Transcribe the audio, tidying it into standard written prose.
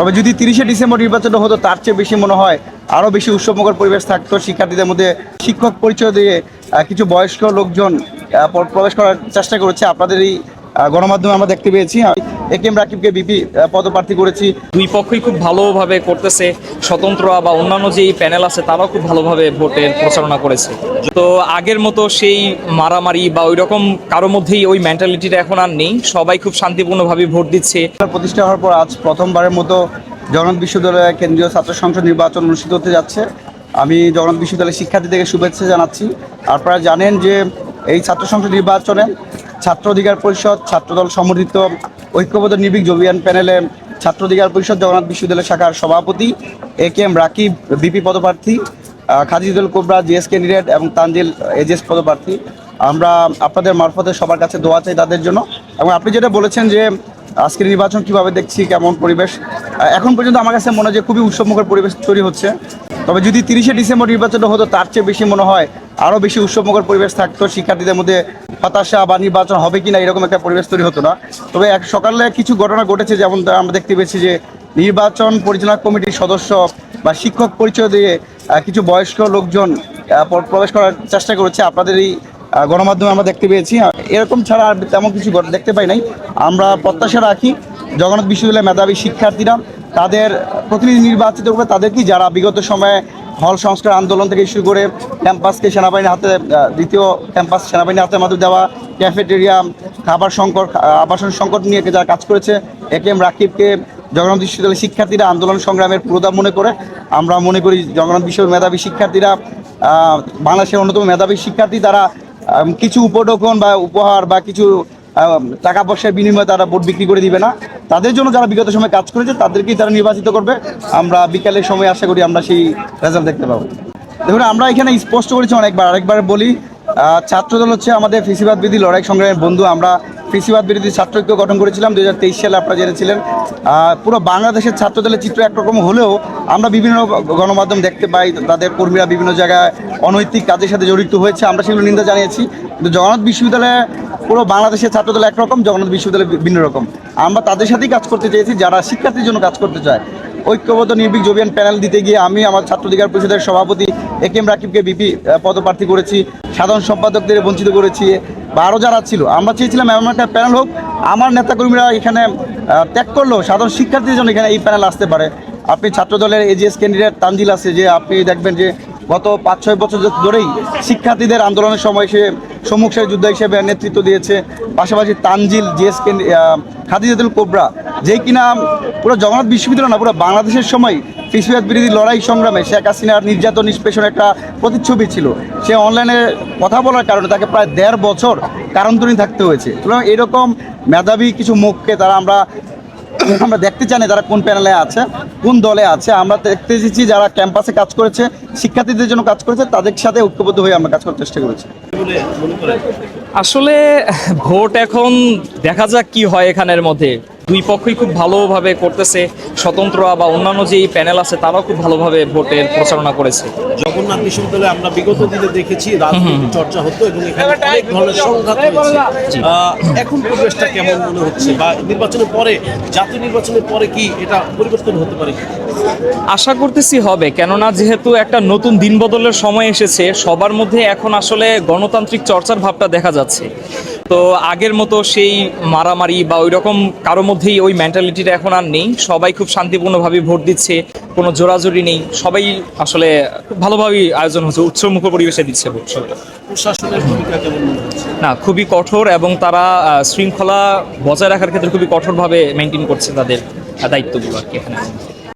তবে যদি 30শে ডিসেম্বর নির্বাচন হতো তার চেয়ে বেশি মনে হয় আরও বেশি উৎসবমুখর পরিবেশ থাকতো। শিক্ষার্থীদের মধ্যে শিক্ষক পরিচয় দিয়ে কিছু বয়স্ক লোকজন প্রবেশ করার চেষ্টা করেছে। আপনাদের এই গণমাধ্যমে আমরা দেখতে পেয়েছি। একেএম রাকিবকে বিপি পদপ্রার্থী করেছি। দুই পক্ষই খুব ভালোভাবে করতেছে। স্বতন্ত্র বা অন্যান্য যে প্যানেল আছে তারাও খুব ভালোভাবে ভোটের প্রচারণা করেছে। তো আগের মতো সেই মারামারি বা ওই রকম কারো মধ্যেই ওই মেন্টালিটিটা এখন আর নেই। সবাই খুব শান্তিপূর্ণভাবে ভোট দিচ্ছে। প্রতিষ্ঠা হওয়ার পর আজ প্রথমবারের মতো জগন্নাথ বিশ্ববিদ্যালয়ের কেন্দ্রীয় ছাত্র সংসদ নির্বাচন অনুষ্ঠিত হতে যাচ্ছে। আমি জগন্নাথ বিশ্ববিদ্যালয়ের শিক্ষার্থীদেরকে শুভেচ্ছা জানাচ্ছি। আপনারা জানেন যে এই ছাত্র সংসদ নির্বাচনে ছাত্র অধিকার পরিষদ, ছাত্রদল সমর্থিত ঐক্যবদ্ধ নির্ভীক জবিয়ান প্যানেলে ছাত্র অধিকার পরিষদ জগন্নাথ বিশ্ববিদ্যালয় শাখার সভাপতি একেএম রাকিব বিপি পদপ্রার্থী, খাদিজুল কোবরা জিএস ক্যান্ডিডেট এবং তানজিল এজিএস পদপ্রার্থী। আমরা আপনাদের মারফতে সবার কাছে দোয়া চাই তাদের জন্য। এবং আপনি যেটা বলেছেন যে আজকের নির্বাচন কীভাবে দেখছি, কেমন পরিবেশ, এখন পর্যন্ত আমার কাছে মনে হয় যে খুবই উৎসবমুখর পরিবেশ তৈরি হচ্ছে। তবে যদি 30শে ডিসেম্বর নির্বাচন হতো তার চেয়ে বেশি মনে হয় আরও বেশি উৎসবমুখর পরিবেশ থাকতো। শিক্ষার্থীদের মধ্যে হতাশা বা নির্বাচন হবে কি না এরকম একটা পরিবেশ তৈরি হতো না। তবে এক সকালে কিছু ঘটনা ঘটেছে, যেমন আমরা দেখতে পেয়েছি যে নির্বাচন পরিচালনা কমিটির সদস্য বা শিক্ষক পরিচয় দিয়ে কিছু বয়স্ক লোকজন প্রবেশ করার চেষ্টা করেছে। আপনাদের এই গণমাধ্যমে আমরা দেখতে পেয়েছি। এরকম ছাড়া আর তেমন কিছু দেখতে পাই নাই। আমরা প্রত্যাশা রাখি জগন্নাথ বিশ্ববিদ্যালয়ের মেধাবী শিক্ষার্থীরা তাদের প্রতিনিধি নির্বাচিত করবে, তাদেরকে যারা বিগত সময়ে হল সংস্কার আন্দোলন থেকে শুরু করে ক্যাম্পাসকে সেনাবাহিনীর হাতে, দ্বিতীয় ক্যাম্পাস সেনাবাহিনীর হাতে আমাদের দেওয়া, ক্যাফেটেরিয়া, খাবার সংকট, আবাসন সংকট নিয়ে যারা কাজ করেছে, একেএম রাকিবকে জগন্নাথ বিশ্ববিদ্যালয়ের শিক্ষার্থীরা আন্দোলন সংগ্রামের পুরোদা মনে করে। আমরা মনে করি জগন্নাথ বিশ্ববিদ্যালয়ের মেধাবী শিক্ষার্থীরা বাংলাদেশের অন্যতম মেধাবী শিক্ষার্থী। তারা কিছু উপঢৌকন বা উপহার বা কিছু টাকা পয়সার বিনিময়ে তারা ভোট বিক্রি করে দিবে না। তাদের জন্য যারা বিগত সময় কাজ করেছে তাদেরকেই তারা নির্বাচিত করবে। আমরা বিকালের সময় আশা করি আমরা সেই রেজাল্ট দেখতে পাবো। দেখুন, আমরা এখানে স্পষ্ট করেছি আরেকবার বলি, ছাত্রদল হচ্ছে আমাদের ফেসিবাদ বিরোধী লড়াই সংগ্রামের বন্ধু। আমরা ফেসিবাদ বিরোধী ছাত্র ঐক্য গঠন করেছিলাম 2023 সালে, আপনারা জেনেছিলেন। পুরো বাংলাদেশের ছাত্রদলের চিত্র একরকম হলেও আমরা বিভিন্ন গণমাধ্যম দেখতে পাই তাদের কর্মীরা বিভিন্ন জায়গায় অনৈতিক কাজের সাথে জড়িত হয়েছে। আমরা সেগুলো নিন্দা জানিয়েছি। কিন্তু জগন্নাথ বিশ্ববিদ্যালয়ে পুরো বাংলাদেশের ছাত্রদল একরকম, জগন্নাথ বিশ্ববিদ্যালয় ভিন্ন রকম। আমরা তাদের সাথেই কাজ করতে চেয়েছি যারা শিক্ষার্থীর জন্য কাজ করতে চায়। ঐক্যবদ্ধ নির্ভীক জবিয়ান প্যানেল দিতে গিয়ে আমি আমার ছাত্র অধিকার পরিষদের সভাপতি একেএম রাকিবকে বিপি পদপ্রার্থী করেছি, সাধারণ সম্পাদকদের বঞ্চিত করেছি বা আরও যারা ছিল। আমরা চেয়েছিলাম এমন একটা প্যানেল হোক, আমার নেতাকর্মীরা এখানে ত্যাগ করলেও সাধারণ শিক্ষার্থীর জন্য এখানে এই প্যানেল আসতে পারে। আপনি ছাত্রদলের এজিএস ক্যান্ডিডেট তানজিল আছে, যে আপনি দেখবেন যে গত 5-6 বছর ধরেই শিক্ষার্থীদের আন্দোলনের সময় সে সম্মুখ সারি যোদ্ধা হিসেবে নেতৃত্ব দিয়েছে। পাশাপাশি তানজিল জিএস খাদিজুল কোবরা, যে কিনা পুরো জগন্নাথ বিশ্ববিদ্যালয় না পুরো বাংলাদেশের সময় ফেসিবাদ বিরোধী লড়াই সংগ্রামে শেখ হাসিনার নির্যাতন নিষ্পেষণ একটা প্রতিচ্ছবি ছিল। সে অনলাইনে কথা বলার কারণে তাকে প্রায় 1.5 বছর কারান্তরীণ থাকতে হয়েছে। সুতরাং এরকম মেধাবী কিছু মুখকে আমরা দেখতে চাই না তারা কোন প্যানেলে আছে, কোন দলে আছে। আমরা দেখতে এসেছি যারা ক্যাম্পাসে কাজ করেছে, শিক্ষার্থীদের জন্য কাজ করেছে, তাদের সাথে ঐক্যবদ্ধ হয়ে আমরা কাজ করার চেষ্টা করেছি। আসলে ভোট এখন দেখা যাক কি হয়। এখানের মধ্যে দুই পক্ষই খুব ভালোভাবে করতেছে। স্বতন্ত্র বা অন্যান্য যে প্যানেল আছে তারাও খুব ভালোভাবে ভোটের প্রচারণা করেছে। জগন্নাথ বিশ্ববিদ্যালয়ে আমরা বিগত দিনে দেখেছি রাজনৈতিক চর্চা হতো এবং এখানে অনেক ধরনের সংঘাত হয়েছে। এখন পরিবেশটা কেমন মনে হচ্ছে, বা নির্বাচনের পরে, জাতীয় নির্বাচনের পরে কি এটা পরিবর্তন হতে পারে? আশা করতেছি হবে, কেননা যেহেতু একটা নতুন দিন বদলের সময় এসেছে, সবার মধ্যে এখন আসলে গণতান্ত্রিক চর্চার ভাবটা দেখা যাচ্ছে। তো আগের মতো সেই মারামারি বা ওই রকম কারো মধ্যেই ওই মেন্টালিটিটা এখন আর নেই। সবাই খুব শান্তিপূর্ণভাবে ভোট দিচ্ছে, কোনো জোরাজোরি নেই। সবাই আসলে খুব ভালোভাবেই আয়োজন হচ্ছে, উৎসবমুখর পরিবেশে দিচ্ছে ভোট। প্রশাসনের ভূমিকা কেমন মনে হচ্ছে? না, খুবই কঠোর, এবং তারা শৃঙ্খলা বজায় রাখার ক্ষেত্রে খুবই কঠোরভাবে মেনটেন করছে তাদের দায়িত্বগুলো আর কি এখানে।